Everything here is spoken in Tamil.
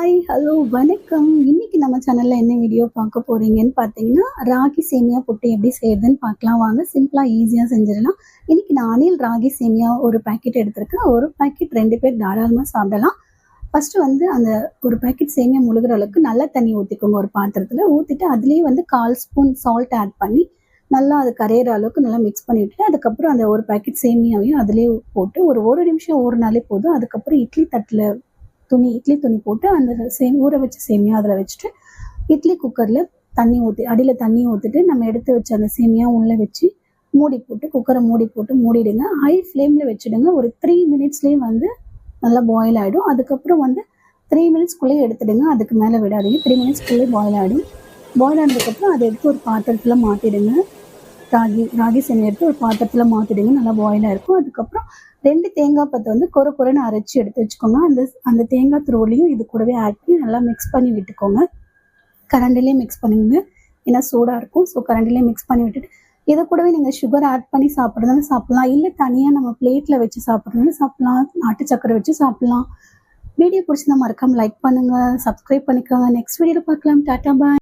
ஹாய், ஹலோ, வணக்கம். இன்னைக்கு நம்ம சேனல்ல என்ன வீடியோ பார்க்க போறீங்கன்னு பார்த்தீங்கன்னா, ராகி சேமியா புட்டு எப்படி செய்யறதுன்னு பார்க்கலாம் வாங்க. சிம்பிளா, ஈஸியா செஞ்சிடலாம். இன்னைக்கு நான் அணில் ராகி சேமியா ஒரு பாக்கெட் எடுத்திருக்கேன். ஒரு பாக்கெட் 2 பேர் தாராளமா சாப்பிடலாம். ஃபர்ஸ்ட் அந்த ஒரு பாக்கெட் சேமியா முழுகிற அளவுக்கு நல்ல தண்ணி ஊற்றிக்கோங்க ஒரு பாத்திரத்தில். ஊற்றிட்டு அதுலேயே 1/4 ஸ்பூன் சால்ட் ஆட் பண்ணி நல்லா அது கரையிற அளவுக்கு நல்லா மிக்ஸ் பண்ணி விட்டுட்டு, அதுக்கப்புறம் அந்த ஒரு பாக்கெட் சேமியாவையும் அதிலேயே போட்டு ஒரு நிமிஷம் ஊறினாலே போதும். அதுக்கப்புறம் இட்லி துணி போட்டு அந்த ஊற வச்ச சேமியா அதில் வச்சுட்டு, இட்லி குக்கரில் அடியில் தண்ணி ஊற்றிட்டு நம்ம எடுத்து வச்ச அந்த சேமியா உள்ளே வச்சு மூடி போட்டு குக்கரை மூடி போட்டு மூடிடுங்க. ஹை ஃப்ளேமில் வச்சுடுங்க. ஒரு 3 மினிட்ஸ்லேயே நல்லா பாயில் ஆகிடும். அதுக்கப்புறம் 3 மினிட்ஸ்க்குள்ளேயே எடுத்துடுங்க. அதுக்கு மேலே விடாதீங்க. 3 மினிட்ஸ்க்குள்ளேயே பாயில் ஆகிடும். பாயில் ஆனதுக்கப்புறம் அதை எடுத்து ஒரு பாத்திரத்தில் மாற்றிடுங்க. ராகி சேமியா எடுத்து ஒரு பாத்திரத்தில் மாற்றிடுங்க. நல்லா பாயிலாக இருக்கும். அதுக்கப்புறம் 2 தேங்காய் பத்தை கொரன்னு அரைச்சி எடுத்து வச்சுக்கோங்க. அந்த தேங்காய் துருவலையும் இது கூடவே ஆட் பண்ணி நல்லா மிக்ஸ் பண்ணி விட்டுக்கோங்க. கரண்டிலே மிக்ஸ் பண்ணிங்க, ஏன்னா சூடாக இருக்கும். ஸோ கரண்டிலே மிக்ஸ் பண்ணி விட்டுட்டு இதை கூடவே நீங்கள் சுகர் ஆட் பண்ணி சாப்பிட்றதுனாலும் சாப்பிட்லாம், இல்லை தனியாக நம்ம பிளேட்டில் வச்சு சாப்பிட்றதுனாலும் சாப்பிட்லாம், நாட்டு சக்கரை வச்சு சாப்பிட்லாம். வீடியோ பிடிச்சிருந்தா மறக்காமல் லைக் பண்ணுங்கள், சப்ஸ்கிரைப் பண்ணிக்கோங்க. நெக்ஸ்ட் வீடியோவில் பார்க்கலாம். டாட்டா, பாய்.